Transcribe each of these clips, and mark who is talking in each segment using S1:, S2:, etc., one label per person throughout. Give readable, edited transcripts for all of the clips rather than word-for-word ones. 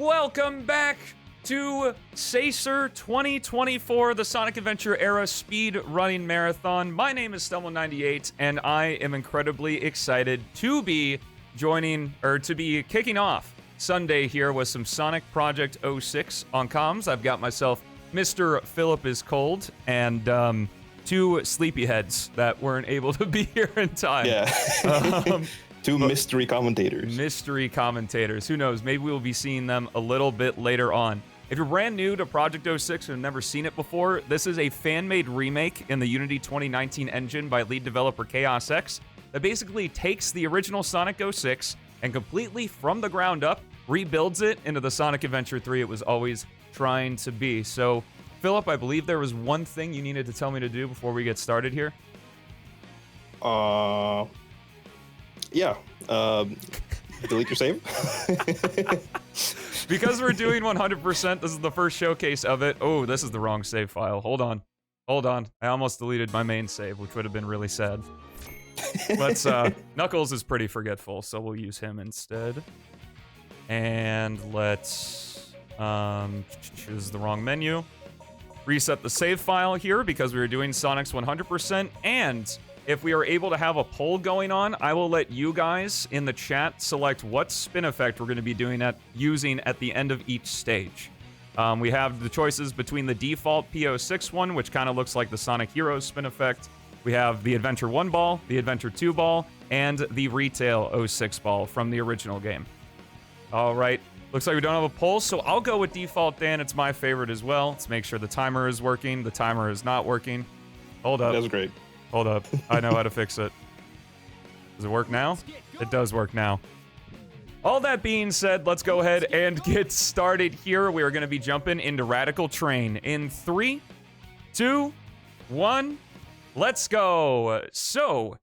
S1: Welcome back to SAESR 2024, the Sonic Adventure Era Speed Running Marathon. My name is Stelmo98, and I am incredibly excited to be kicking off Sunday here with some Sonic Project 06 on comms. I've got myself Mr. Philip is Cold, and two sleepyheads that weren't able to be here in time.
S2: Yeah. Two mystery commentators.
S1: Mystery commentators. Who knows? Maybe we'll be seeing them a little bit later on. If you're brand new to Project 06 and have never seen it before, this is a fan-made remake in the Unity 2019 engine by lead developer Chaos X that basically takes the original Sonic 06 and completely from the ground up rebuilds it into the Sonic Adventure 3 it was always trying to be. So, Philip, I believe there was one thing you needed to tell me to do before we get started here.
S2: Yeah. Delete your save.
S1: Because we're doing 100%, this is the first showcase of it. Oh, this is the wrong save file. Hold on. I almost deleted my main save, which would have been really sad. Let's, Knuckles is pretty forgetful, so we'll use him instead. And let's, choose the wrong menu. Reset the save file here because we were doing Sonic's 100%, and if we are able to have a poll going on, I will let you guys in the chat select what spin effect we're going to be using at the end of each stage. We have the choices between the default P06 one, which kind of looks like the Sonic Heroes spin effect. We have the Adventure 1 ball, the Adventure 2 ball, and the Retail 06 ball from the original game. All right. Looks like we don't have a poll, so I'll go with default, Dan. It's my favorite as well. Let's make sure the timer is working. The timer is not working. Hold up.
S2: That's great.
S1: Hold up. I know how to fix it. Does it work now? It does work now. All that being said, let's go ahead and get started here. We are going to be jumping into Radical Train in 3, 2, 1. Let's go. So,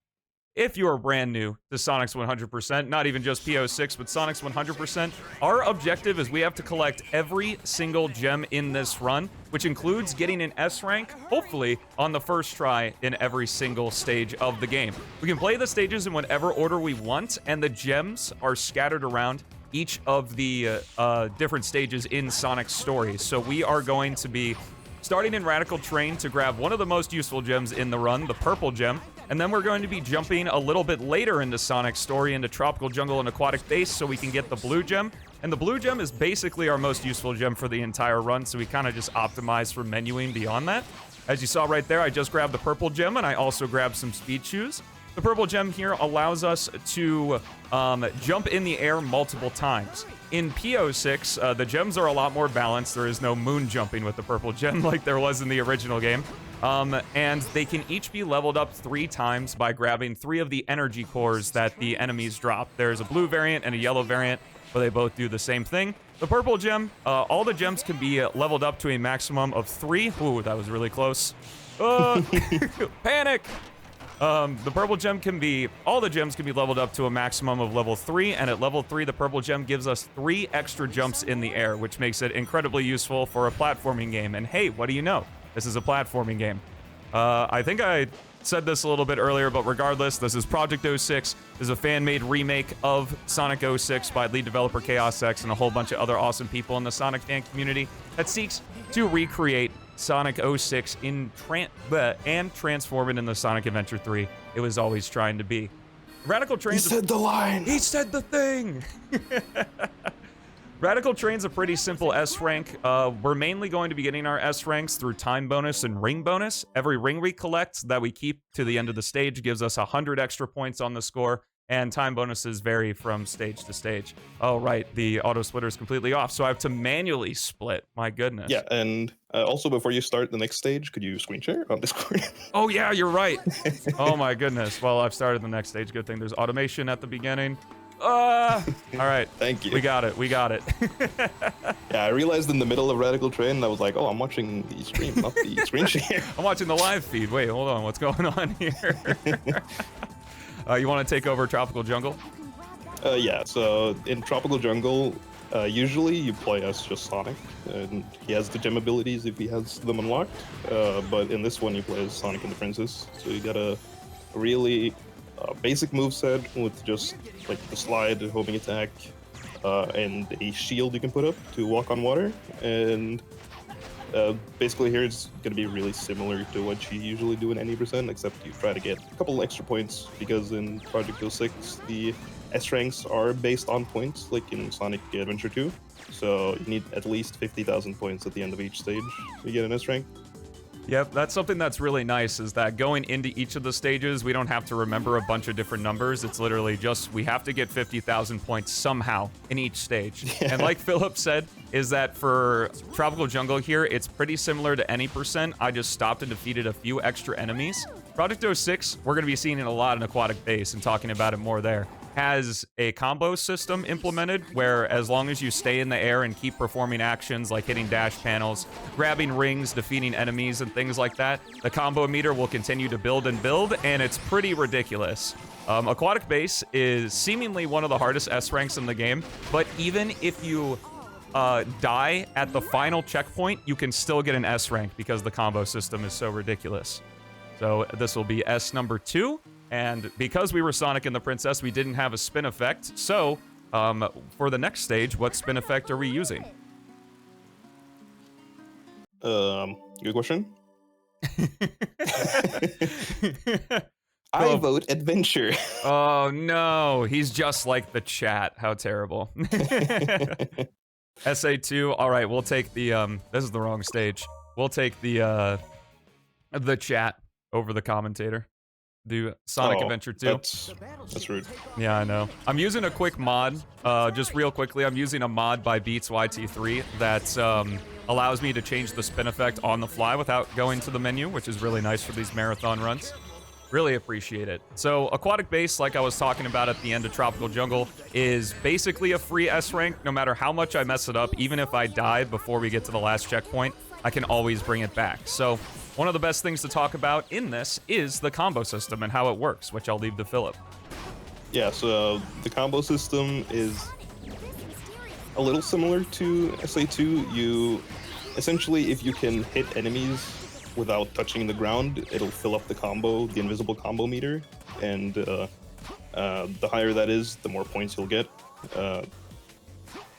S1: if you're brand new to Sonic's 100%, not even just P06, but Sonic's 100%, our objective is we have to collect every single gem in this run, which includes getting an S rank, hopefully, on the first try in every single stage of the game. We can play the stages in whatever order we want, and the gems are scattered around each of the different stages in Sonic's story. So we are going to be starting in Radical Train to grab one of the most useful gems in the run, the purple gem, and then we're going to be jumping a little bit later into Sonic's story into Tropical Jungle and Aquatic Base so we can get the blue gem. And the blue gem is basically our most useful gem for the entire run, so we kind of just optimize for menuing beyond that. As you saw right there, I just grabbed the purple gem, and I also grabbed some speed shoes. The purple gem here allows us to jump in the air multiple times. In P06, the gems are a lot more balanced. There is no moon jumping with the purple gem like there was in the original game. And they can each be leveled up 3 times by grabbing 3 of the energy cores that the enemies drop. There's a blue variant and a yellow variant, where they both do the same thing. The purple gem, all the gems can be leveled up to a maximum of 3. Ooh, that was really close. Panic! The purple gem all the gems can be leveled up to a maximum of level 3, and at level 3, the purple gem gives us 3 extra jumps in the air, which makes it incredibly useful for a platforming game. And hey, what do you know? This is a platforming game. I think I said this a little bit earlier, but regardless, this is Project 06. This is a fan-made remake of Sonic 06 by lead developer Chaos X and a whole bunch of other awesome people in the Sonic fan community that seeks to recreate Sonic 06 and transform it into Sonic Adventure 3 it was always trying to be. Radical Train.
S2: He said the line.
S1: He said the thing. Radical Train's a pretty simple S rank. We're mainly going to be getting our S ranks through time bonus and ring bonus. Every ring we collect that we keep to the end of the stage gives us 100 extra points on the score, and time bonuses vary from stage to stage. Oh, right, the auto splitter is completely off, so I have to manually split. My goodness.
S2: Yeah, and also before you start the next stage, could you screen share on Discord?
S1: Oh, yeah, you're right. Oh, my goodness. Well, I've started the next stage. Good thing there's automation at the beginning. All right.
S2: Thank you.
S1: We got it.
S2: Yeah, I realized in the middle of Radical Train, I was like, oh, I'm watching the stream, not the screen share.
S1: I'm watching the live feed. Wait, hold on. What's going on here? You want to take over Tropical Jungle?
S2: Yeah, so in Tropical Jungle, usually you play as just Sonic, and he has the gem abilities if he has them unlocked, but in this one you play as Sonic and the Princess, so you got a really basic moveset with just like the slide, homing attack, and a shield you can put up to walk on water. And basically here it's going to be really similar to what you usually do in any percent, except you try to get a couple extra points, because in Project 06 the S ranks are based on points, like in Sonic Adventure 2. So you need at least 50,000 points at the end of each stage to get an S rank.
S1: Yep, that's something that's really nice, is that going into each of the stages, we don't have to remember a bunch of different numbers. It's literally just, we have to get 50,000 points somehow in each stage. Yeah. And like Philip said, is that for Tropical Jungle here, it's pretty similar to any percent. I just stopped and defeated a few extra enemies. Project 06, we're going to be seeing it a lot in Aquatic Base and talking about it more there, has a combo system implemented where as long as you stay in the air and keep performing actions like hitting dash panels, grabbing rings, defeating enemies, and things like that, the combo meter will continue to build and build, and it's pretty ridiculous. Aquatic Base is seemingly one of the hardest S ranks in the game, but even if you die at the final checkpoint, you can still get an S rank because the combo system is so ridiculous. So this will be S number 2. And because we were Sonic and the Princess, we didn't have a spin effect. So, for the next stage, what spin effect are we using?
S2: Good question. I vote adventure.
S1: Oh no, he's just like the chat. How terrible. SA2. All right, we'll take the this is the wrong stage. We'll take the chat over the commentator. Do Sonic Adventure 2.
S2: That's rude.
S1: Yeah, I know. I'm using a quick mod, just real quickly. I'm using a mod by Beats YT3 that allows me to change the spin effect on the fly without going to the menu, which is really nice for these marathon runs. Really appreciate it. So Aquatic Base, like I was talking about at the end of Tropical Jungle, is basically a free S rank. No matter how much I mess it up, even if I die before we get to the last checkpoint, I can always bring it back. So one of the best things to talk about in this is the combo system and how it works, which I'll leave to Philip.
S2: Yeah, so the combo system is a little similar to SA2. You essentially, if you can hit enemies without touching the ground, it'll fill up the combo, the invisible combo meter, and the higher that is, the more points you'll get.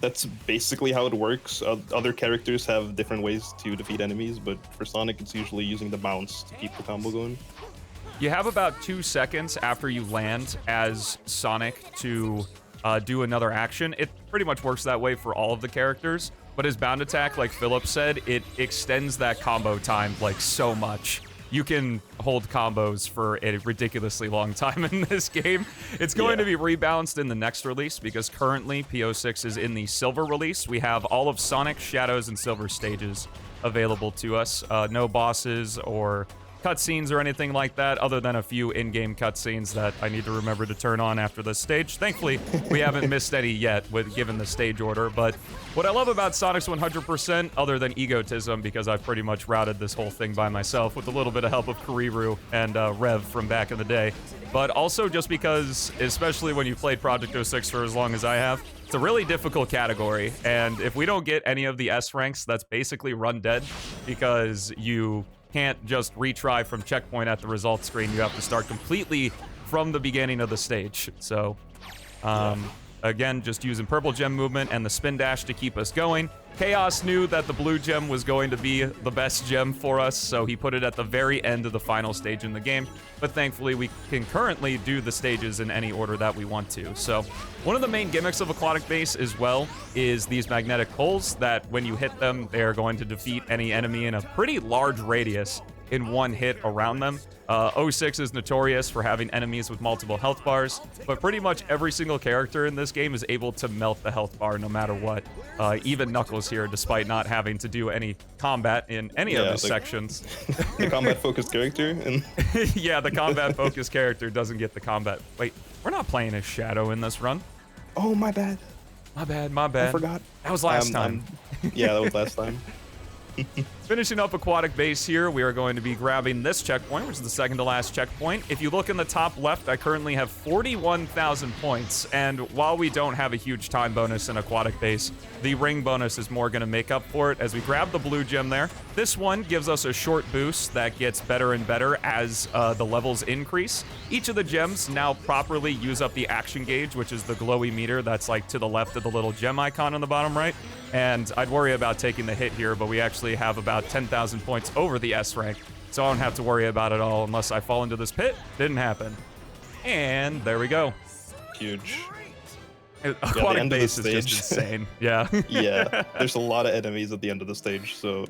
S2: That's basically how it works. Other characters have different ways to defeat enemies, but for Sonic, it's usually using the bounce to keep the combo going.
S1: You have about 2 seconds after you land as Sonic to do another action. It pretty much works that way for all of the characters, but his bound attack, like Philip said, it extends that combo time like so much. You can hold combos for a ridiculously long time in this game. It's going to be rebalanced in the next release because currently PO6 is in the Silver release. We have all of Sonic, Shadows, and Silver stages available to us. No bosses or cutscenes or anything like that, other than a few in-game cutscenes that I need to remember to turn on after this stage. Thankfully, we haven't missed any yet, given the stage order. But what I love about Sonic's 100%, other than egotism, because I've pretty much routed this whole thing by myself with a little bit of help of Kuriru and Rev from back in the day, but also just because, especially when you played Project 06 for as long as I have, it's a really difficult category, and if we don't get any of the S ranks, that's basically run dead, because you can't just retry from checkpoint at the results screen. You have to start completely from the beginning of the stage. So, again, just using purple gem movement and the spin dash to keep us going. Chaos knew that the blue gem was going to be the best gem for us, so he put it at the very end of the final stage in the game. But thankfully, we can currently do the stages in any order that we want to. So one of the main gimmicks of Aquatic Base as well is these magnetic poles that when you hit them, they're going to defeat any enemy in a pretty large radius in one hit around them. 06 is notorious for having enemies with multiple health bars, but pretty much every single character in this game is able to melt the health bar no matter what. Even Knuckles here, despite not having to do any combat in any of his sections.
S2: The combat-focused character? And
S1: yeah, the combat-focused character doesn't get the combat. Wait, we're not playing as Shadow in this run.
S2: Oh, my bad.
S1: My bad.
S2: I forgot.
S1: That was last time.
S2: Yeah, that was last time.
S1: Finishing up Aquatic Base here, we are going to be grabbing this checkpoint, which is the second to last checkpoint. If you look in the top left, I currently have 41,000 points, and while we don't have a huge time bonus in Aquatic Base, the ring bonus is more going to make up for it as we grab the blue gem there. This one gives us a short boost that gets better and better as the levels increase. Each of the gems now properly use up the action gauge, which is the glowy meter that's like to the left of the little gem icon on the bottom right. And I'd worry about taking the hit here, but we actually have about 10,000 points over the S rank, so I don't have to worry about it all unless I fall into this pit. Didn't happen. And there we go.
S2: Huge.
S1: Aquatic Base is just insane. Yeah.
S2: Yeah, there's a lot of enemies at the end of the stage, so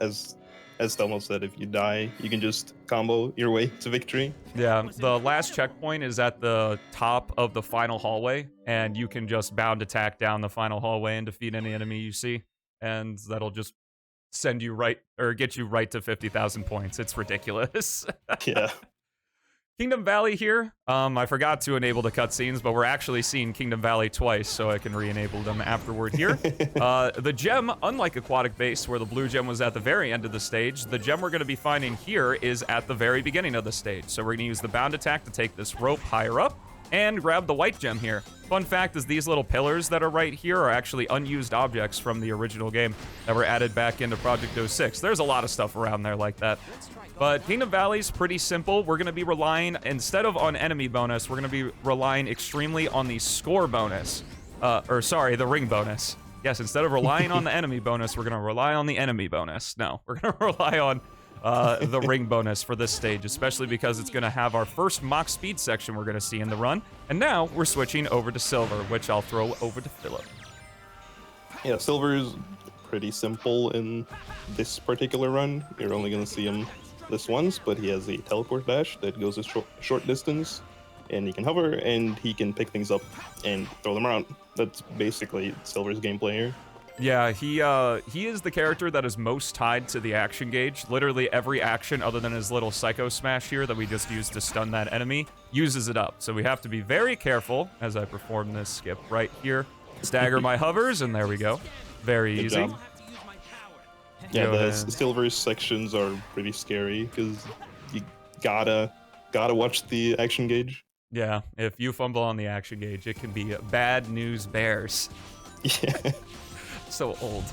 S2: as Stelmo said, if you die, you can just combo your way to victory.
S1: Yeah, the last checkpoint is at the top of the final hallway, and you can just bound attack down the final hallway and defeat any enemy you see, and that'll just send you right, or get you right to 50,000 points. It's ridiculous.
S2: Yeah.
S1: Kingdom Valley here. I forgot to enable the cutscenes, but we're actually seeing Kingdom Valley twice, so I can re-enable them afterward here. The gem, unlike Aquatic Base, where the blue gem was at the very end of the stage, the gem we're going to be finding here is at the very beginning of the stage. So we're going to use the bound attack to take this rope higher up and grab the white gem here. Fun fact is these little pillars that are right here are actually unused objects from the original game that were added back into Project 06. There's a lot of stuff around there like that. But Kingdom Valley's pretty simple. We're going to be relying, instead of on enemy bonus, we're going to be relying extremely on the score bonus. The ring bonus. Yes, instead of relying on the enemy bonus, we're going to rely on the enemy bonus. No, we're going to rely on the ring bonus for this stage, especially because it's going to have our first mock speed section we're going to see in the run. And now we're switching over to Silver, which I'll throw over to Philip.
S2: Yeah, Silver is pretty simple in this particular run. You're only going to see him this once, but he has a teleport dash that goes a short distance, and he can hover, and he can pick things up and throw them around. That's basically Silver's gameplay here.
S1: Yeah, he is the character that is most tied to the action gauge. Literally every action other than his little Psycho Smash here that we just used to stun that enemy uses it up. So we have to be very careful as I perform this skip right here. Stagger my hovers, and there we go. Very
S2: Good
S1: easy.
S2: job. Yeah, the Silver sections are pretty scary because you gotta watch the action gauge.
S1: Yeah, if you fumble on the action gauge, it can be bad news bears.
S2: Yeah.
S1: So old.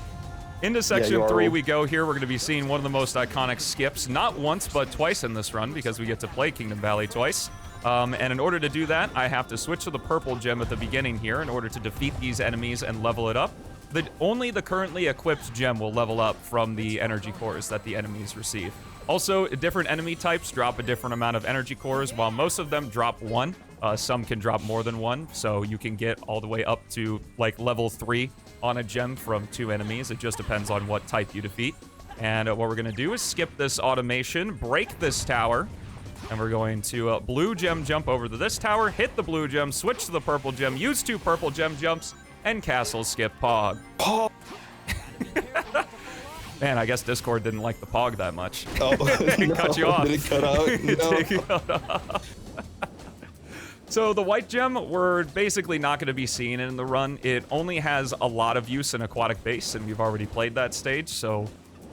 S1: Into section 3 we go here. We're going to be seeing one of the most iconic skips, not once, but twice in this run, because we get to play Kingdom Valley twice. And in order to do that, I have to switch to the purple gem at the beginning here in order to defeat these enemies and level it up. Only the currently equipped gem will level up from the energy cores that the enemies receive. Also, different enemy types drop a different amount of energy cores, while most of them drop 1. Some can drop more than 1, so you can get all the way up to like level 3 on a gem from 2 enemies. It just depends on what type you defeat. And what we're going to do is skip this automation, break this tower, and we're going to blue gem jump over to this tower, hit the blue gem, switch to the purple gem, use 2 purple gem jumps, and castle skip Pog.
S2: Pog!
S1: Man, I guess Discord didn't like the Pog that much.
S2: Oh,
S1: It cut you off.
S2: Did it cut out? No.
S1: It cut off. So the white gem, we're basically not going to be seeing it in the run. It only has a lot of use in Aquatic Base, and we've already played that stage, so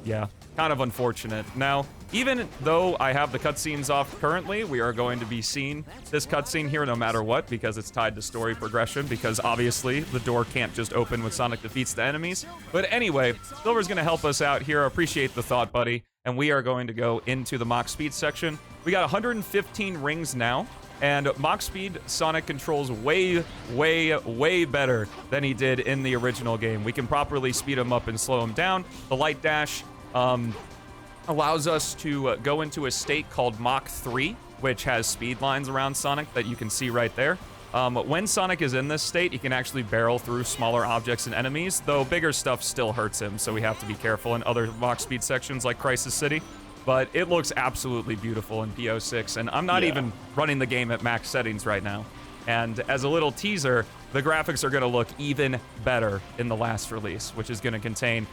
S1: yeah, kind of unfortunate. Now, even though I have the cutscenes off currently, we are going to be seeing this cutscene here no matter what, because it's tied to story progression, because obviously the door can't just open when Sonic defeats the enemies. But anyway, Silver's going to help us out here. I appreciate the thought, buddy. And we are going to go into the Mach Speed section. We got 115 rings now. And Mach Speed, Sonic controls way, way, way better than he did in the original game. We can properly speed him up and slow him down. The light dash allows us to go into a state called Mach 3, which has speed lines around Sonic that you can see right there. When Sonic is in this state, he can actually barrel through smaller objects and enemies, though bigger stuff still hurts him, so we have to be careful in other Mach Speed sections like Crisis City. But it looks absolutely beautiful in PO6, and I'm not even running the game at max settings right now. And as a little teaser, the graphics are going to look even better in the last release, which is going to contain,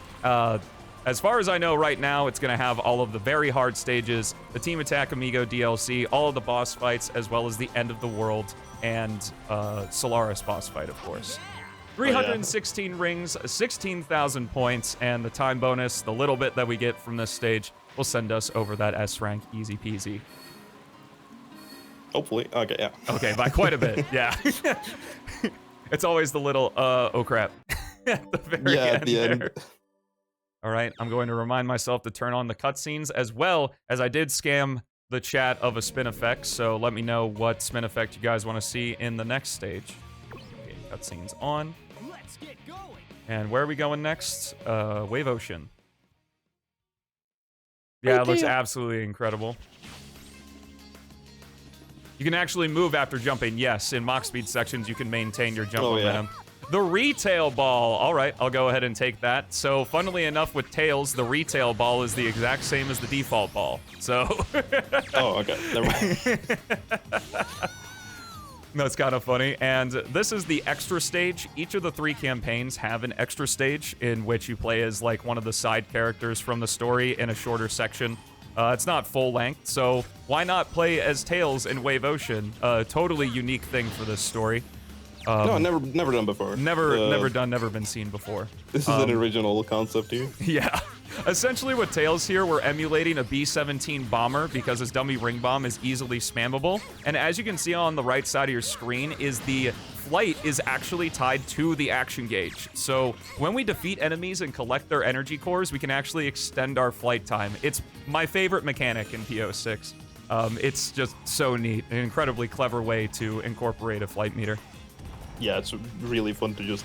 S1: as far as I know right now, it's going to have all of the very hard stages, the Team Attack Amigo DLC, all of the boss fights, as well as the end of the world and Solaris boss fight, of course. 316 rings, 16,000 points, and the time bonus, the little bit that we get from this stage, will send us over that S rank easy peasy.
S2: Hopefully. Okay, yeah.
S1: Okay, by quite a bit, yeah. It's always the little, oh crap, at the very end
S2: at the
S1: there.
S2: end.
S1: All right, I'm going to remind myself to turn on the cutscenes as well, as I did scam the chat of a spin effect, so let me know what spin effect you guys want to see in the next stage. Okay, cutscenes on.
S3: Let's get going.
S1: And where are we going next? Wave Ocean. Yeah, it looks absolutely incredible. You can actually move after jumping. Yes, in Mach Speed sections, you can maintain your jump momentum. The retail ball. All right, I'll go ahead and take that. So, funnily enough, with Tails, the retail ball is the exact same as the default ball. So.
S2: Oh, okay. Never mind.
S1: That's kind of funny. And this is the extra stage. Each of the 3 campaigns have an extra stage in which you play as like one of the side characters from the story in a shorter section. It's not full length, so why not play as Tails in Wave Ocean? Totally unique thing for this story.
S2: No, never done before.
S1: Never been seen before.
S2: This is an original concept here.
S1: Yeah. Essentially with Tails here, we're emulating a B-17 bomber because his dummy ring bomb is easily spammable. And as you can see on the right side of your screen is the flight is actually tied to the action gauge. So when we defeat enemies and collect their energy cores, we can actually extend our flight time. It's my favorite mechanic in PO6. It's just so neat, an incredibly clever way to incorporate a flight meter.
S2: Yeah, it's really fun to just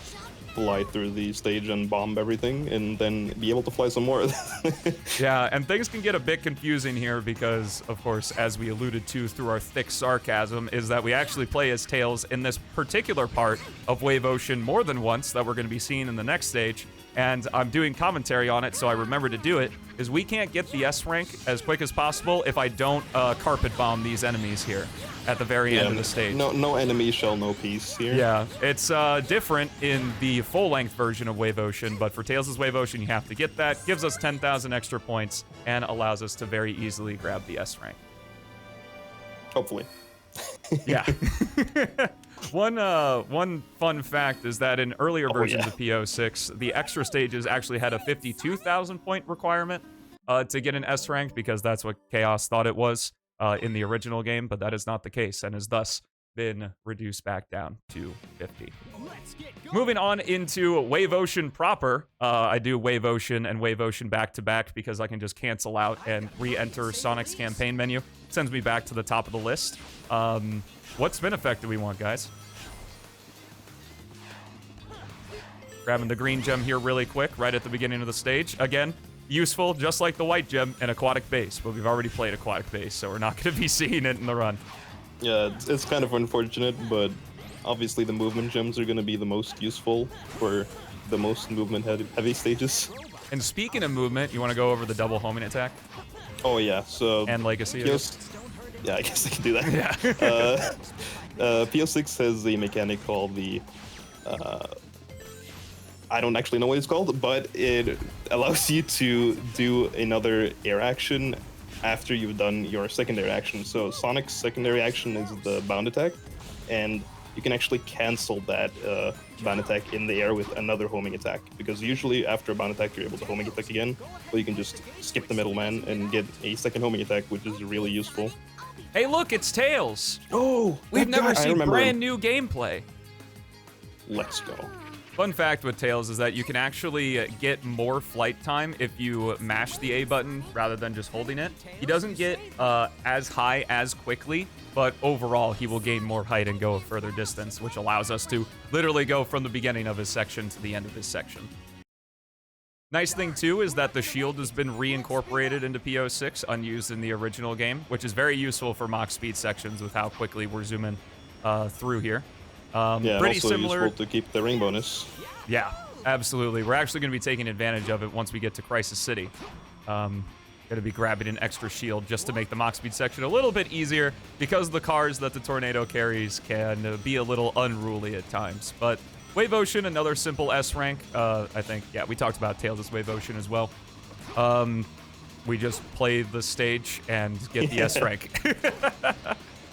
S2: fly through the stage and bomb everything and then be able to fly some more.
S1: Yeah, and things can get a bit confusing here because, of course, as we alluded to through our thick sarcasm, is that we actually play as Tails in this particular part of Wave Ocean more than once that we're going to be seeing in the next stage. And I'm doing commentary on it, so I remember to do it, is we can't get the S rank as quick as possible if I don't carpet bomb these enemies here at the very end of the stage.
S2: No enemy shall know peace here.
S1: Yeah, it's different in the full-length version of Wave Ocean, but for Tails' Wave Ocean, you have to get that. Gives us 10,000 extra points and allows us to very easily grab the S rank.
S2: Hopefully.
S1: Yeah. One fun fact is that in earlier versions of PO6, the extra stages actually had a 52,000 point requirement to get an S rank because that's what Chaos thought it was in the original game, but that is not the case and has thus been reduced back down to 50. Moving on into Wave Ocean proper, I do Wave Ocean and Wave Ocean back to back because I can just cancel out and re-enter Sonic's campaign menu. Sends me back to the top of the list. What spin effect do we want, guys? Grabbing the green gem here really quick, right at the beginning of the stage. Again, useful, just like the white gem, in Aquatic Base, but we've already played Aquatic Base, so we're not going to be seeing it in the run.
S2: Yeah, it's kind of unfortunate, but obviously the movement gems are going to be the most useful for the most movement-heavy stages.
S1: And speaking of movement, you want to go over the double homing attack?
S2: Oh yeah, so...
S1: And Legacy?
S2: Yeah, I guess I can do that.
S1: Yeah.
S2: PO6 has a mechanic called the... I don't actually know what it's called, but it allows you to do another air action after you've done your secondary action. So Sonic's secondary action is the bound attack, and you can actually cancel that bound attack in the air with another homing attack, because usually after a bound attack you're able to homing attack again, but you can just skip the middleman and get a second homing attack, which is really useful.
S1: Hey, look, it's Tails!
S2: Oh!
S1: We've never seen brand new gameplay.
S2: Let's go.
S1: Fun fact with Tails is that you can actually get more flight time if you mash the A button rather than just holding it. He doesn't get as high as quickly, but overall he will gain more height and go a further distance, which allows us to literally go from the beginning of his section to the end of his section. Nice thing too is that the shield has been reincorporated into PO6, unused in the original game, which is very useful for Mach Speed sections with how quickly we're zooming through here.
S2: Yeah,
S1: pretty
S2: also
S1: similar
S2: useful to keep the ring bonus.
S1: Yeah, absolutely. We're actually going to be taking advantage of it once we get to Crisis City. Going to be grabbing an extra shield just to make the Mach Speed section a little bit easier because the cars that the Tornado carries can be a little unruly at times. But Wave Ocean, another simple S rank. I think, yeah, we talked about Tails' Wave Ocean as well. We just play the stage and get the S rank.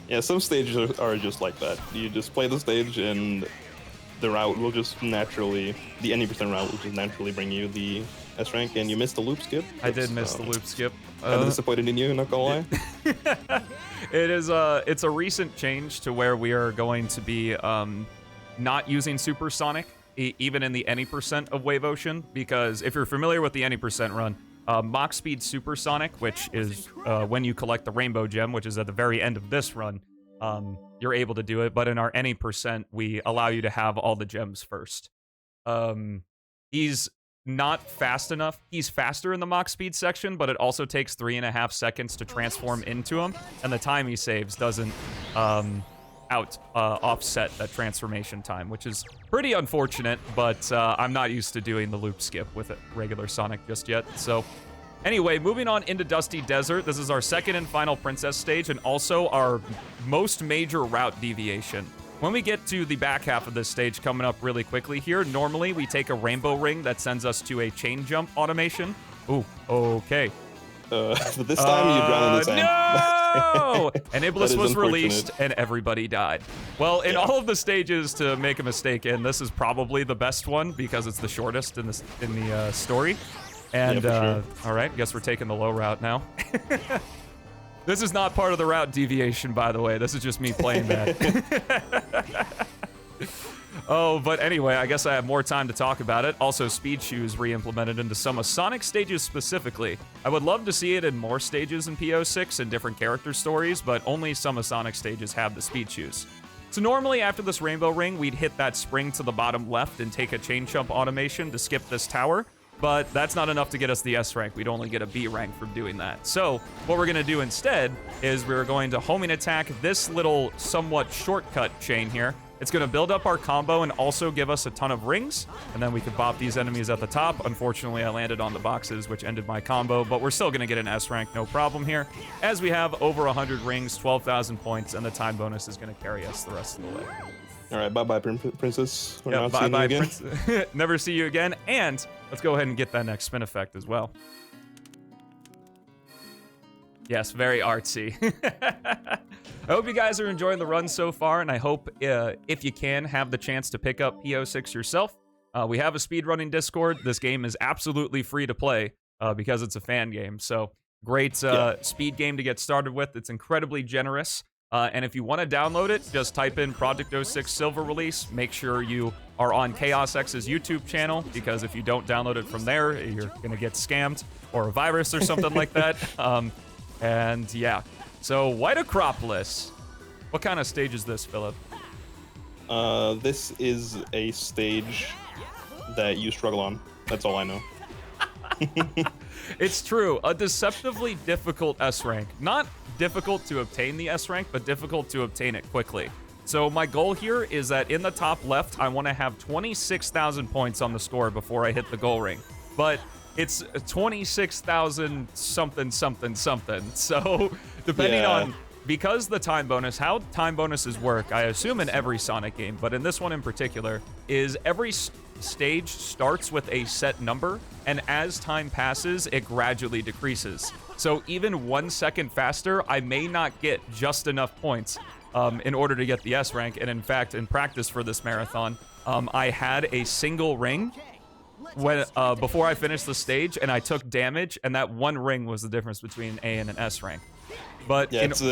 S2: Yeah, some stages are just like that. You just play the stage and the route will just naturally, the any percent route will just naturally bring you the S rank, and you missed the loop skip.
S1: I did miss the loop skip.
S2: I'm disappointed in you, not gonna lie.
S1: It's a recent change to where we are going to be not using supersonic even in the any percent of Wave Ocean, because if you're familiar with the any percent run, Mach Speed Supersonic, which is when you collect the Rainbow Gem, which is at the very end of this run, you're able to do it. But in our any percent, we allow you to have all the gems first. He's not fast enough. He's faster in the Mach Speed section, but it also takes 3.5 seconds to transform into him, and the time he saves doesn't offset that transformation time, which is pretty unfortunate, but I'm not used to doing the loop skip with a regular Sonic just yet. So anyway, moving on into Dusty Desert. This is our second and final Princess stage, and also our most major route deviation. When we get to the back half of this stage coming up really quickly here, normally we take a rainbow ring that sends us to a chain jump automation. Ooh, okay.
S2: But this time you drown in the sand.
S1: No! And Iblis was released and everybody died. Well, in all of the stages to make a mistake in, this is probably the best one because it's the shortest in the story. And
S2: sure.
S1: All right, guess we're taking the low route now. This is not part of the route deviation, by the way. This is just me playing that. Oh, but anyway, I guess I have more time to talk about it. Also, Speed Shoes re-implemented into some of Sonic stages specifically. I would love to see it in more stages in PO6 and different character stories, but only some of Sonic stages have the Speed Shoes. So normally after this Rainbow Ring, we'd hit that spring to the bottom left and take a chain jump automation to skip this tower. But that's not enough to get us the S rank. We'd only get a B rank from doing that. So what we're going to do instead is we're going to homing attack this little somewhat shortcut chain here. It's going to build up our combo and also give us a ton of rings. And then we can bop these enemies at the top. Unfortunately, I landed on the boxes, which ended my combo. But we're still going to get an S rank, no problem here. As we have over 100 rings, 12,000 points, and the time bonus is going to carry us the rest of the way.
S2: All right, bye-bye, Princess. We're
S1: Yeah,
S2: not seeing you
S1: bye-bye,
S2: again.
S1: Prince. Never see you again. And let's go ahead and get that next spin effect as well. Yes, very artsy. I hope you guys are enjoying the run so far, and I hope if you can have the chance to pick up PO6 yourself. We have a speedrunning Discord. This game is absolutely free to play because it's a fan game. So great speed game to get started with. It's incredibly generous. And if you want to download it, just type in Project 06 Silver Release. Make sure you are on Chaos X's YouTube channel, because if you don't download it from there, you're going to get scammed or a virus or something like that. And yeah. So, White Acropolis. What kind of stage is this, Philip?
S2: This is a stage that you struggle on. That's all I know.
S1: It's true. A deceptively difficult S rank. Not difficult to obtain the S rank, but difficult to obtain it quickly. So my goal here is that in the top left, I want to have 26,000 points on the score before I hit the goal ring. But it's 26,000 something, something, something. So depending on, because the time bonus, how time bonuses work, I assume in every Sonic game, but in this one in particular, is every stage starts with a set number, and as time passes, it gradually decreases. So even 1 second faster, I may not get just enough points in order to get the S rank. And in fact, in practice for this marathon, I had a single ring when before I finished the stage, and I took damage, and that one ring was the difference between A and an S rank. But
S2: yeah, it's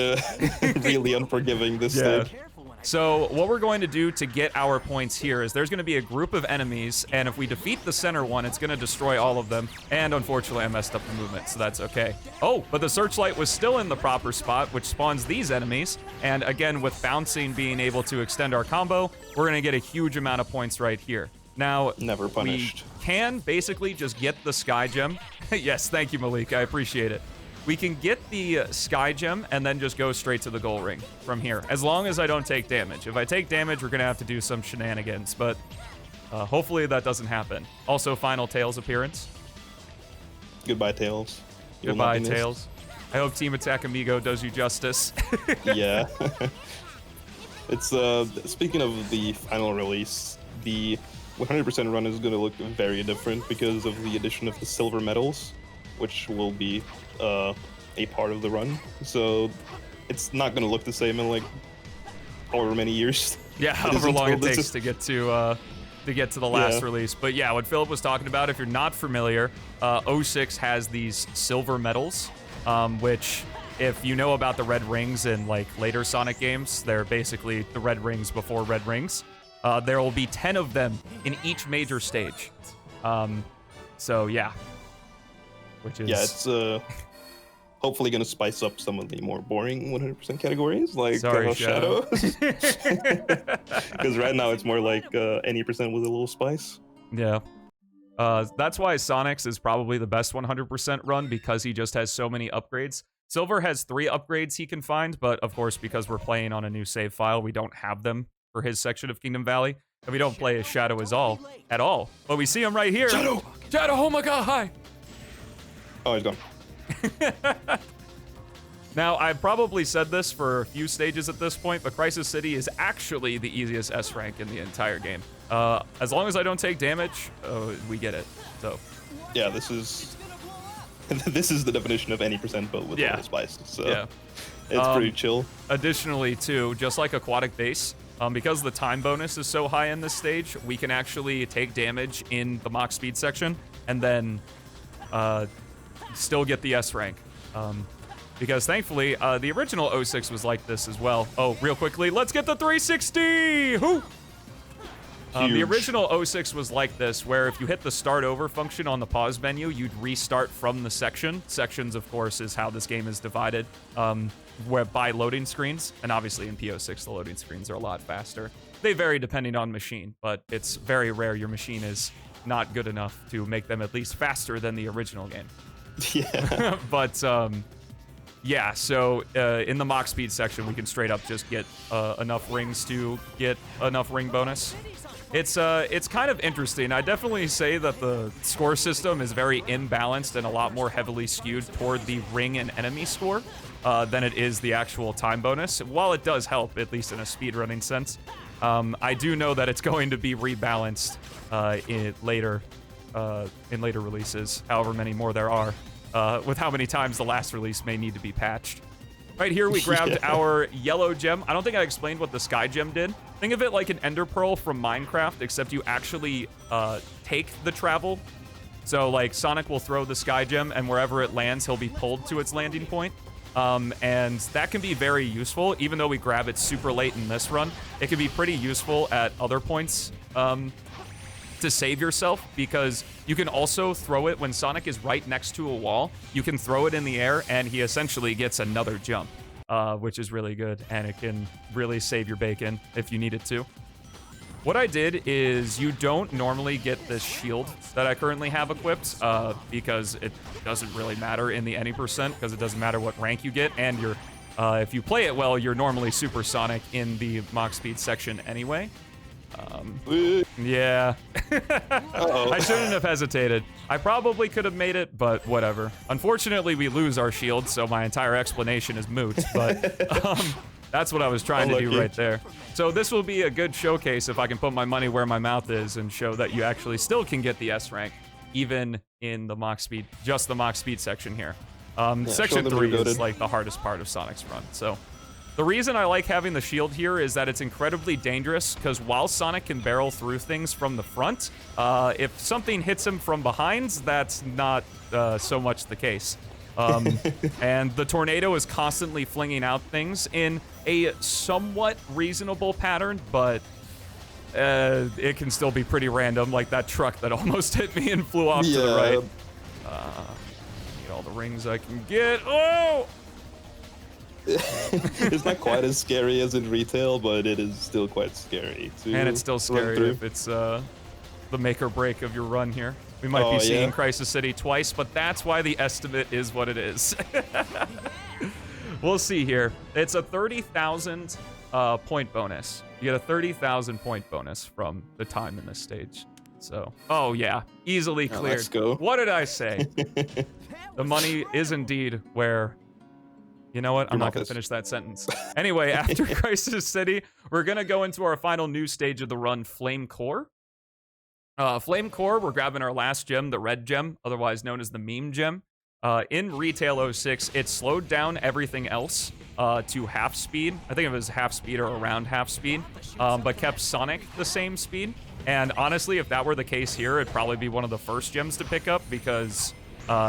S2: really unforgiving, this stage.
S1: So what we're going to do to get our points here is there's going to be a group of enemies, and if we defeat the center one, it's going to destroy all of them. And unfortunately, I messed up the movement, so that's okay. Oh, but the searchlight was still in the proper spot, which spawns these enemies. And again, with bouncing being able to extend our combo, we're going to get a huge amount of points right here. Now,
S2: never punished.
S1: We can basically just get the Sky Gem. Yes, thank you, Malik. I appreciate it. We can get the Sky Gem and then just go straight to the goal ring from here, as long as I don't take damage. If I take damage, we're going to have to do some shenanigans, but hopefully that doesn't happen. Also, final Tails appearance.
S2: Goodbye, Tails.
S1: Goodbye, Tails. I hope Team Attack Amigo does you justice.
S2: Yeah. It's, speaking of the final release, the 100% run is going to look very different because of the addition of the silver medals, which will be a part of the run. So it's not going to look the same in like however many years.
S1: Yeah, however long it takes to get to the last release. But yeah, what Philip was talking about, if you're not familiar, 06 has these silver medals, which, if you know about the red rings in like later Sonic games, they're basically the red rings before red rings. There will be 10 of them in each major stage. So yeah, which is
S2: it's hopefully gonna spice up some of the more boring 100% categories, like Shadow. Because right now it's more like any percent with a little spice.
S1: Yeah. That's why Sonic's is probably the best 100% run, because he just has so many upgrades. Silver has 3 upgrades he can find, but of course, because we're playing on a new save file, we don't have them for his section of Kingdom Valley. And we don't play as Shadow at all. But we see him right here.
S2: Shadow!
S1: Shadow, oh my god, hi!
S2: Oh, he's gone.
S1: Now, I've probably said this for a few stages at this point, but Crisis City is actually the easiest S rank in the entire game. As long as I don't take damage, we get it. So,
S2: yeah, this is the definition of any percent, but with a little spice. So it's pretty chill.
S1: Additionally, too, just like Aquatic Base, because the time bonus is so high in this stage, we can actually take damage in the Mach Speed section and then still get the S rank. Because thankfully, the original 06 was like this as well. Oh, real quickly, let's get the 360! Whoo! The original 06 was like this, where if you hit the start over function on the pause menu, you'd restart from the section. Sections, of course, is how this game is divided by loading screens. And obviously in PO6, the loading screens are a lot faster. They vary depending on machine, but it's very rare your machine is not good enough to make them at least faster than the original game.
S2: Yeah.
S1: But, yeah, so in the Mach Speed section, we can straight up just get enough rings to get enough ring bonus. It's kind of interesting. I definitely say that the score system is very imbalanced and a lot more heavily skewed toward the ring and enemy score than it is the actual time bonus. While it does help, at least in a speedrunning sense, I do know that it's going to be rebalanced in later releases, however many more there are. With how many times the last release may need to be patched. Right here, we grabbed our yellow gem. I don't think I explained what the sky gem did. Think of it like an ender pearl from Minecraft, except you actually take the travel. So, like, Sonic will throw the sky gem, and wherever it lands, he'll be pulled to its landing point. And that can be very useful, even though we grab it super late in this run. It can be pretty useful at other points to save yourself, because you can also throw it when Sonic is right next to a wall. You can throw it in the air and he essentially gets another jump, which is really good, and it can really save your bacon if you need it to. What I did is, you don't normally get this shield that I currently have equipped, because it doesn't really matter in the any percent, because it doesn't matter what rank you get, and you're if you play it well, you're normally Super Sonic in the Mach Speed section anyway. Yeah. I shouldn't have hesitated. I probably could have made it, but whatever. Unfortunately, we lose our shield, so my entire explanation is moot, but that's what I was trying to do right there. So this will be a good showcase if I can put my money where my mouth is and show that you actually still can get the S rank, even in the Mach Speed, just the Mach Speed section here. Section 3 is like the hardest part of Sonic's run, so. The reason I like having the shield here is that it's incredibly dangerous, because while Sonic can barrel through things from the front, if something hits him from behind, that's not so much the case. And the tornado is constantly flinging out things in a somewhat reasonable pattern, but it can still be pretty random, like that truck that almost hit me and flew off to the right. Need all the rings I can get. Oh!
S2: It's not quite as scary as in retail, but it is still quite scary too.
S1: And it's still scary if it's the make or break of your run here. We might be seeing Crisis City twice, but that's why the estimate is what it is. We'll see here. It's a 30,000 point bonus. You get a 30,000 point bonus from the time in this stage. So, oh yeah, easily cleared.
S2: Let's go.
S1: What did I say? The money is indeed where... You know what? I'm not going to finish that sentence. Anyway, after Crisis City, we're going to go into our final new stage of the run, Flame Core. Flame Core, we're grabbing our last gem, the red gem, otherwise known as the meme gem. In Retail 06, it slowed down everything else to half speed. I think it was half speed or around half speed, but kept Sonic the same speed. And honestly, if that were the case here, it'd probably be one of the first gems to pick up because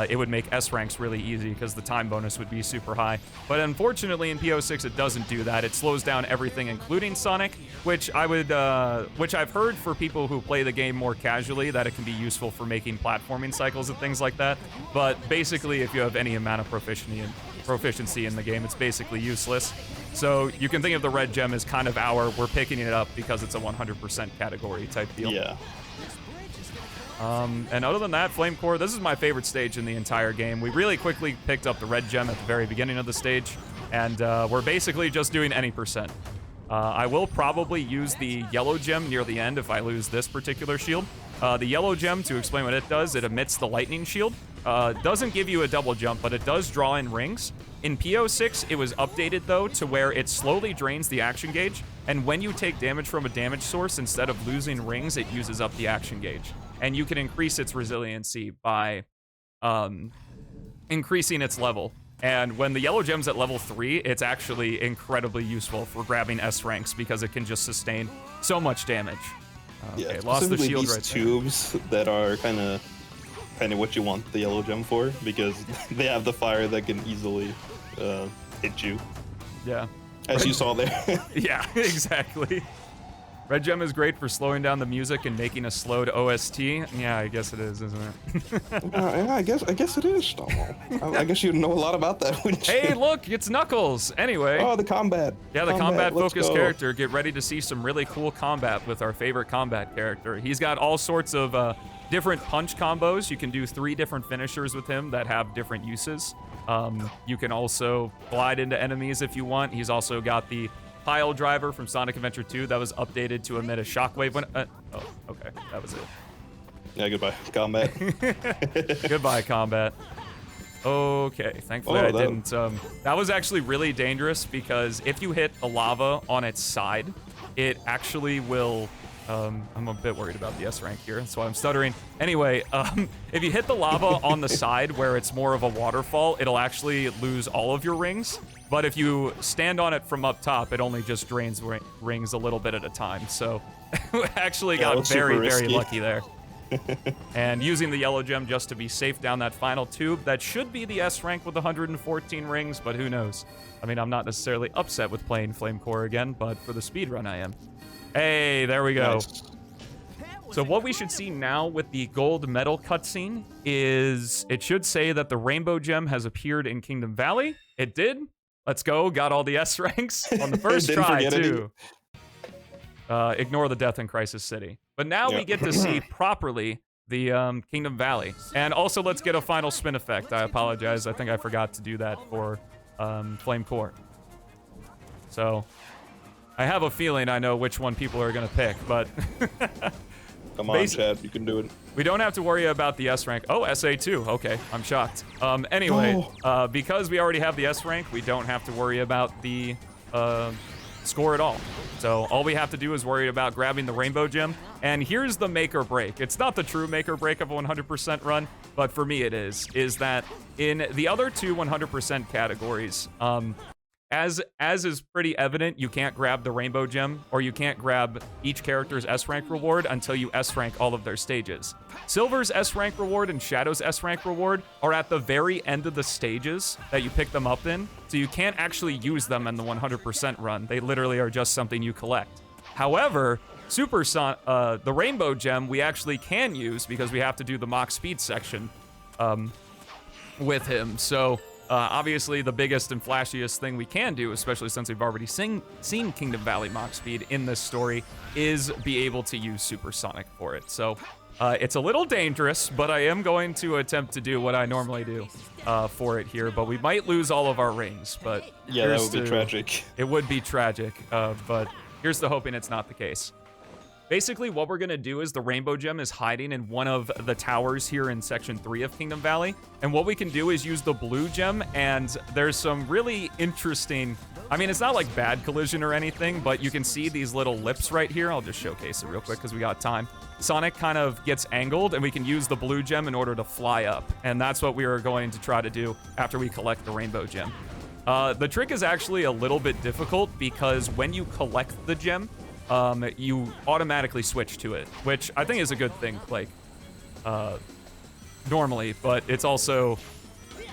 S1: it would make S ranks really easy because the time bonus would be super high. But unfortunately, in PO6, it doesn't do that. It slows down everything, including Sonic, which I've heard for people who play the game more casually that it can be useful for making platforming cycles and things like that. But basically, if you have any amount of proficiency in the game, it's basically useless. So you can think of the red gem as kind of we're picking it up because it's a 100% category type deal.
S2: Yeah.
S1: And other than that, Flame Core, this is my favorite stage in the entire game. We really quickly picked up the red gem at the very beginning of the stage, and we're basically just doing any percent. I will probably use the yellow gem near the end if I lose this particular shield. The yellow gem, to explain what it does, it emits the lightning shield. Doesn't give you a double jump, but it does draw in rings. In PO6, it was updated, though, to where it slowly drains the action gauge, and when you take damage from a damage source, instead of losing rings, it uses up the action gauge. And you can increase its resiliency by increasing its level. And when the yellow gem's at level 3, it's actually incredibly useful for grabbing S ranks because it can just sustain so much damage. Okay,
S2: Yeah,
S1: lost the
S2: specifically
S1: shield
S2: these
S1: right
S2: tubes that are kind of what you want the yellow gem for, because they have the fire that can easily hit you.
S1: there. Yeah.
S2: As you saw there.
S1: Yeah, exactly. Red gem is great for slowing down the music and making a slowed OST. Yeah, I guess it is, isn't it?
S2: Yeah, I guess it is, Stelmo. I guess you know a lot about that, wouldn't you?
S1: Hey, look, it's Knuckles. Anyway.
S2: Oh, the combat.
S1: Yeah, the combat-focused
S2: let's go.
S1: character. Get ready to see some really cool combat with our favorite combat character. He's got all sorts of different punch combos. You can do 3 different finishers with him that have different uses. You can also glide into enemies if you want. He's also got the pile driver from Sonic Adventure 2 that was updated to emit a shockwave when... oh, okay. That was it.
S2: Yeah, goodbye, combat.
S1: Goodbye, combat. Okay, thankfully I didn't. That was actually really dangerous because if you hit the lava on its side, it actually will... I'm a bit worried about the S rank here, that's why I'm stuttering. Anyway, if you hit the lava on the side where it's more of a waterfall, it'll actually lose all of your rings. But if you stand on it from up top, it only just drains rings a little bit at a time. So we actually got very, very lucky there. And using the yellow gem just to be safe down that final tube, that should be the S rank with 114 rings, but who knows? I mean, I'm not necessarily upset with playing Flame Core again, but for the speedrun I am. Hey, there we go.
S2: Nice.
S1: So what we should see now with the gold medal cutscene is it should say that the rainbow gem has appeared in Kingdom Valley. It did. Let's go. Got all the S ranks on the first try, too. Ignore the death in Crisis City. But now we get to see properly the Kingdom Valley. And also, let's get a final spin effect. I apologize. I think I forgot to do that for Flame Core. So... I have a feeling I know which one people are going to pick, but...
S2: Come on, Chad, you can do it.
S1: We don't have to worry about the S rank. Oh, SA2. Okay, I'm shocked. Anyway, because we already have the S rank, we don't have to worry about the score at all. So all we have to do is worry about grabbing the rainbow gem. And here's the make or break. It's not the true make or break of a 100% run, but for me it is that in the other 2 100% categories, as is pretty evident, you can't grab the rainbow gem, or you can't grab each character's S rank reward until you S rank all of their stages. Silver's S rank reward and Shadow's S rank reward are at the very end of the stages that you pick them up in, so you can't actually use them in the 100% run. They literally are just something you collect. However, the rainbow gem we actually can use because we have to do the Mach Speed section with him. So obviously the biggest and flashiest thing we can do, especially since we've already seen Kingdom Valley Mach Speed in this story, is be able to use Supersonic for it. So it's a little dangerous, but I am going to attempt to do what I normally do for it here, but we might lose all of our rings. But
S2: yeah, that would be tragic.
S1: It would be tragic, but here's the hoping it's not the case. Basically, what we're going to do is the rainbow gem is hiding in one of the towers here in Section 3 of Kingdom Valley. And what we can do is use the blue gem, and there's some really interesting... I mean, it's not like bad collision or anything, but you can see these little lips right here. I'll just showcase it real quick because we got time. Sonic kind of gets angled, and we can use the blue gem in order to fly up. And that's what we are going to try to do after we collect the rainbow gem. The trick is actually a little bit difficult because when you collect the gem, you automatically switch to it, which I think is a good thing, like, normally, but it's also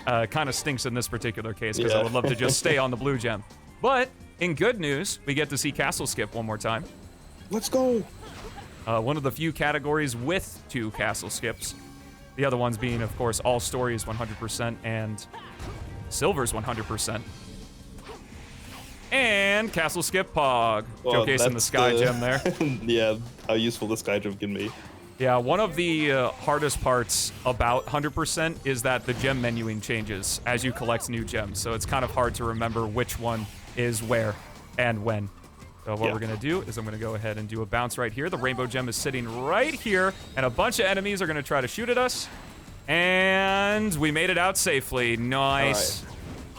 S1: kind of stinks in this particular case because I would love to just stay on the blue gem. But in good news, we get to see Castle Skip one more time.
S2: Let's go.
S1: One of the few categories with 2 Castle Skips. The other ones being, of course, All Stories 100% and Silver's 100%. And Castle Skip Pog, showcasing the Sky Gem there.
S2: Yeah, how useful the Sky Gem can be.
S1: Yeah, one of the hardest parts about 100% is that the gem menuing changes as you collect new gems, so it's kind of hard to remember which one is where and when. So what we're going to do is I'm going to go ahead and do a bounce right here. The rainbow gem is sitting right here, and a bunch of enemies are going to try to shoot at us. And we made it out safely. Nice.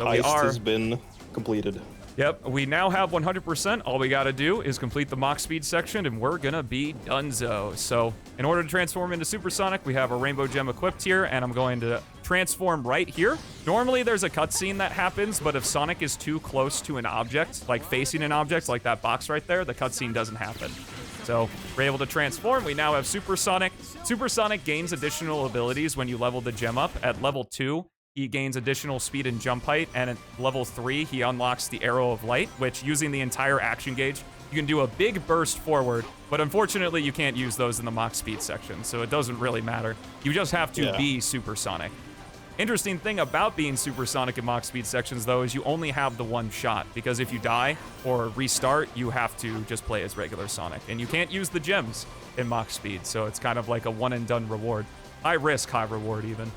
S2: All right. Heist has been completed.
S1: Yep, we now have 100%. All we gotta do is complete the Mach Speed section, and we're gonna be donezo. So, in order to transform into Supersonic, we have a Rainbow Gem equipped here, and I'm going to transform right here. Normally, there's a cutscene that happens, but if Sonic is too close to an object, like facing an object, like that box right there, the cutscene doesn't happen. So, we're able to transform. We now have Supersonic. Supersonic gains additional abilities when you level the gem up. At level 2, he gains additional speed and jump height, and at level 3, he unlocks the Arrow of Light, which, using the entire action gauge, you can do a big burst forward, but unfortunately, you can't use those in the Mach Speed section, so it doesn't really matter. You just have to be Supersonic. Interesting thing about being Supersonic in Mach Speed sections, though, is you only have the one shot, because if you die or restart, you have to just play as regular Sonic, and you can't use the gems in Mach Speed, so it's kind of like a one-and-done reward. High risk, high reward, even.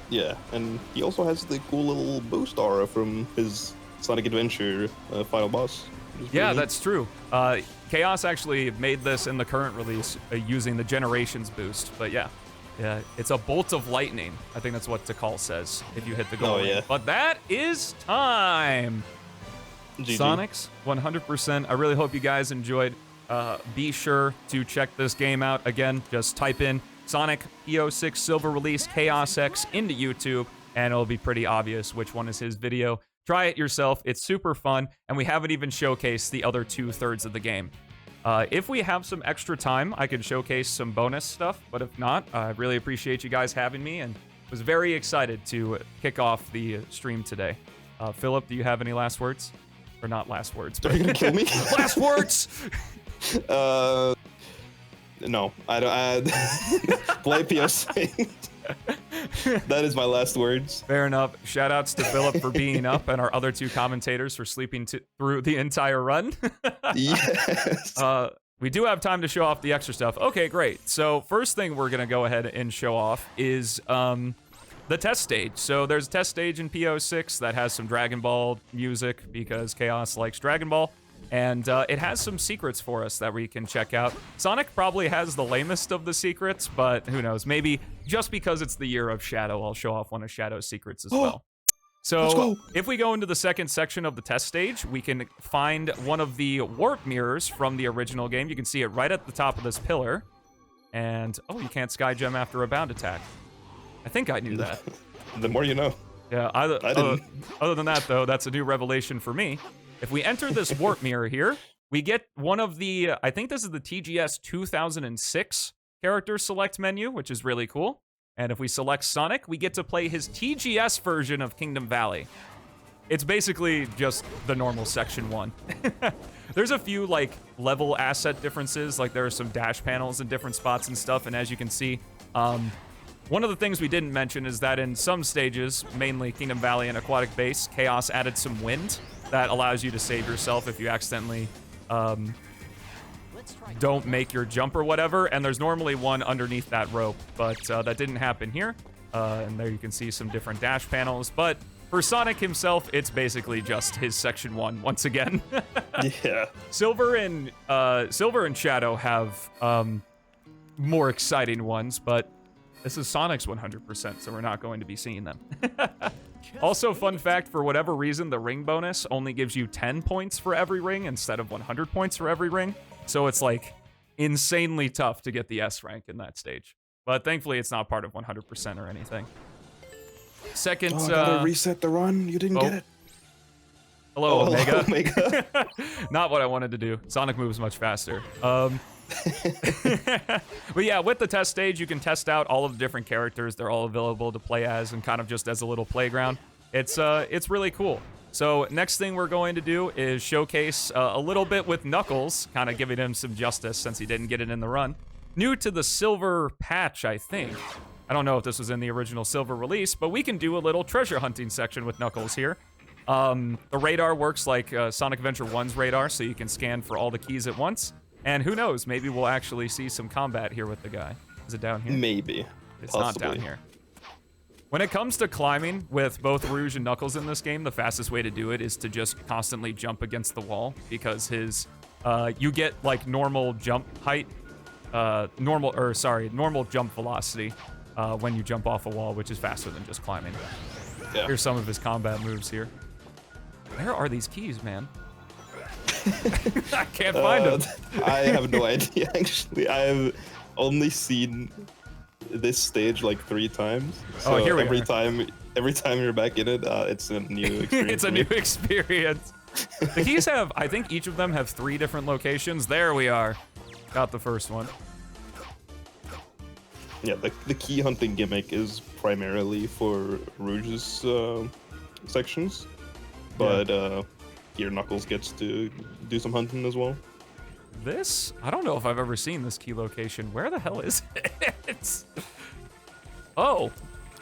S2: Yeah, and he also has the cool little boost aura from his Sonic Adventure final boss.
S1: Yeah, that's true. Chaos actually made this in the current release using the Generations boost, but yeah, it's a bolt of lightning. I think that's what Tikal says if you hit the goal. But that is time.
S2: GG.
S1: Sonic's 100%. I really hope you guys enjoyed. Be sure to check this game out. Again, just type in Sonic P06 Silver Release Chaos X into YouTube, and it'll be pretty obvious which one is his video. Try it yourself. It's super fun, and we haven't even showcased the other 2/3 of the game. If we have some extra time, I can showcase some bonus stuff, but if not, I really appreciate you guys having me, and was very excited to kick off the stream today. Philip, do you have any last words? Or not last words, but...
S2: Are you gonna kill me?
S1: Last words!
S2: No, I don't. Play PO6. That is my last words.
S1: Fair enough. Shoutouts to Philip for being up and our other 2 commentators for sleeping through the entire run.
S2: Yes.
S1: We do have time to show off the extra stuff. Okay, great. So first thing we're going to go ahead and show off is the test stage. So there's a test stage in PO6 that has some Dragon Ball music because Chaos likes Dragon Ball. And it has some secrets for us that we can check out. Sonic probably has the lamest of the secrets, but who knows? Maybe just because it's the year of Shadow, I'll show off one of Shadow's secrets as well. So if we go into the second section of the test stage, we can find one of the warp mirrors from the original game. You can see it right at the top of this pillar. And, oh, you can't Sky Gem after a bound attack. I think I knew that.
S2: The more you know.
S1: Yeah,
S2: I didn't.
S1: Other than that, though, that's a new revelation for me. If we enter this warp mirror here, we get one of the, I think this is the TGS 2006 character select menu, which is really cool. And if we select Sonic, we get to play his TGS version of Kingdom Valley. It's basically just the normal Section 1. There's a few, like, level asset differences, like there are some dash panels in different spots and stuff, and as you can see, one of the things we didn't mention is that in some stages, mainly Kingdom Valley and Aquatic Base, Chaos added some wind that allows you to save yourself if you accidentally don't make your jump or whatever, and there's normally one underneath that rope, but that didn't happen here. And there you can see some different dash panels, but for Sonic himself, it's basically just his Section 1 once again.
S2: Yeah.
S1: Silver and Shadow have more exciting ones, but this is Sonic's 100%, so we're not going to be seeing them. Also, fun fact, for whatever reason, the ring bonus only gives you 10 points for every ring instead of 100 points for every ring. So it's like insanely tough to get the S rank in that stage. But thankfully, it's not part of 100% or anything. Second,
S2: I gotta reset the run. You didn't get it.
S1: Hello,
S2: Oh,
S1: Omega.
S2: Omega.
S1: Not what I wanted to do. Sonic moves much faster. But yeah, with the test stage, you can test out all of the different characters. They're all available to play as and kind of just as a little playground. It's really cool. So next thing we're going to do is showcase a little bit with Knuckles, kind of giving him some justice since he didn't get it in the run. New to the Silver patch, I think. I don't know if this was in the original Silver release, but we can do a little treasure hunting section with Knuckles here. The radar works like Sonic Adventure 1's radar, so you can scan for all the keys at once. And who knows, maybe we'll actually see some combat here with the guy. Is it down here?
S2: Maybe.
S1: It's
S2: Possibly.
S1: not down here. When it comes to climbing with both Rouge and Knuckles in this game, the fastest way to do it is to just constantly jump against the wall because you get like normal jump height, normal jump velocity when you jump off a wall, which is faster than just climbing.
S2: Yeah.
S1: Here's some of his combat moves here. Where are these keys, man? I can't find them.
S2: I have no idea, actually. I have only seen this stage like 3 times. So
S1: here we
S2: every
S1: are.
S2: time you're back in it, it's a new experience.
S1: It's a new experience. The keys have, I think each of them have 3 different locations. There we are. Got the first one.
S2: Yeah, the key hunting gimmick is primarily for Rouge's sections, but here Knuckles gets to do some hunting as well.
S1: This? I don't know if I've ever seen this key location. Where the hell is it? Oh,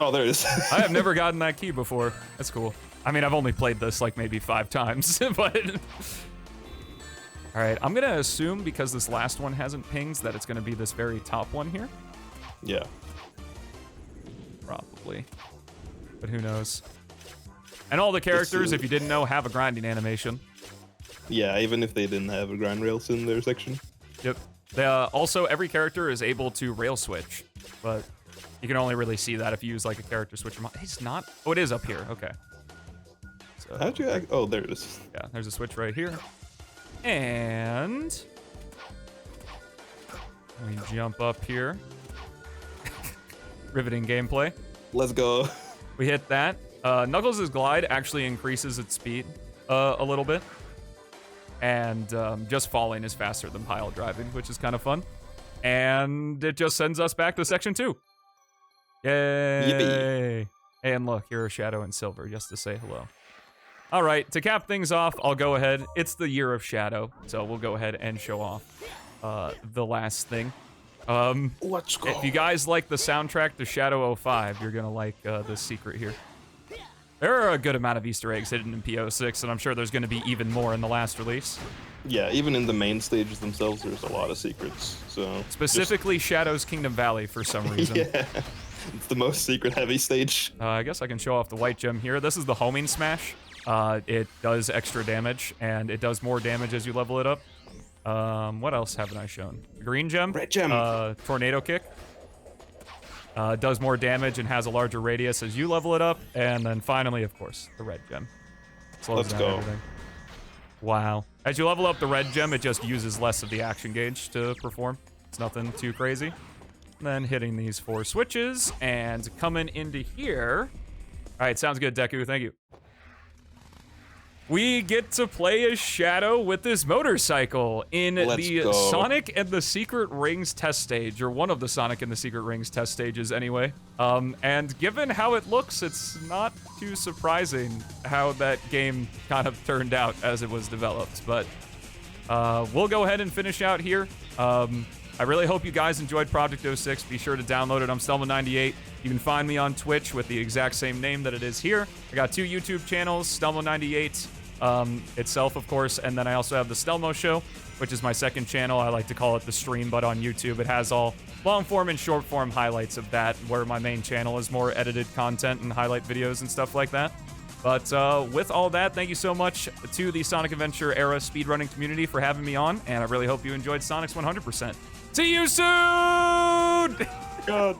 S2: Oh, there it is.
S1: I have never gotten that key before. That's cool. I mean, I've only played this like maybe 5 times, but... All right, I'm gonna assume because this last one hasn't pings that it's gonna be this very top one here.
S2: Yeah.
S1: Probably. But who knows? And all the characters, if you didn't know, have a grinding animation.
S2: Yeah, even if they didn't have a grind rails in their section.
S1: Yep. Also, every character is able to rail switch, but you can only really see that if you use like a character switcher. It's not. Oh, it is up here. Okay. So,
S2: How'd you act? Oh, there it is.
S1: yeah, there's a switch right here. And we jump up here. Riveting gameplay.
S2: Let's go.
S1: We hit that. Knuckles' glide actually increases its speed a little bit. And just falling is faster than pile driving, which is kind of fun. And it just sends us back to section 2. Yay!
S2: Yippee.
S1: And look, here are Shadow and Silver, just to say hello. All right, to cap things off, I'll go ahead. It's the year of Shadow, so we'll go ahead and show off the last thing.
S2: Let's go.
S1: If you guys like the soundtrack to Shadow 05, you're gonna like this secret here. There are a good amount of Easter eggs hidden in PO6, and I'm sure there's gonna be even more in the last release.
S2: Yeah, even in the main stages themselves, there's a lot of secrets. So
S1: Specifically Shadow's Kingdom Valley for some reason.
S2: yeah, it's the most secret-heavy stage.
S1: I guess I can show off the white gem here. This is the homing smash. It does extra damage, and it does more damage as you level it up. What else haven't I shown? Green gem.
S2: Red gem.
S1: Tornado kick. Does more damage and has a larger radius as you level it up. And then finally, of course, the red gem. Slows
S2: Let's
S1: down
S2: go.
S1: everything. Wow. As you level up the red gem, it just uses less of the action gauge to perform. It's nothing too crazy. And then hitting these 4 switches and coming into here. All right, sounds good, Deku. Thank you. We get to play as Shadow with this motorcycle in
S2: Let's
S1: the
S2: go.
S1: Sonic and the Secret Rings test stage, or one of the Sonic and the Secret Rings test stages anyway. And given how it looks, it's not too surprising how that game kind of turned out as it was developed. But we'll go ahead and finish out here. I really hope you guys enjoyed Project 06. Be sure to download it. I'm Stelmo98. You can find me on Twitch with the exact same name that it is here. I got 2 YouTube channels, Stelmo98 itself, of course, and then I also have the Stelmo Show, which is my second channel. I like to call it the stream, but on YouTube it has all long-form and short-form highlights of that, where my main channel is more edited content and highlight videos and stuff like that. But with all that, thank you so much to the Sonic Adventure era speedrunning community for having me on, and I really hope you enjoyed Sonic's 100%. See you soon!
S2: God.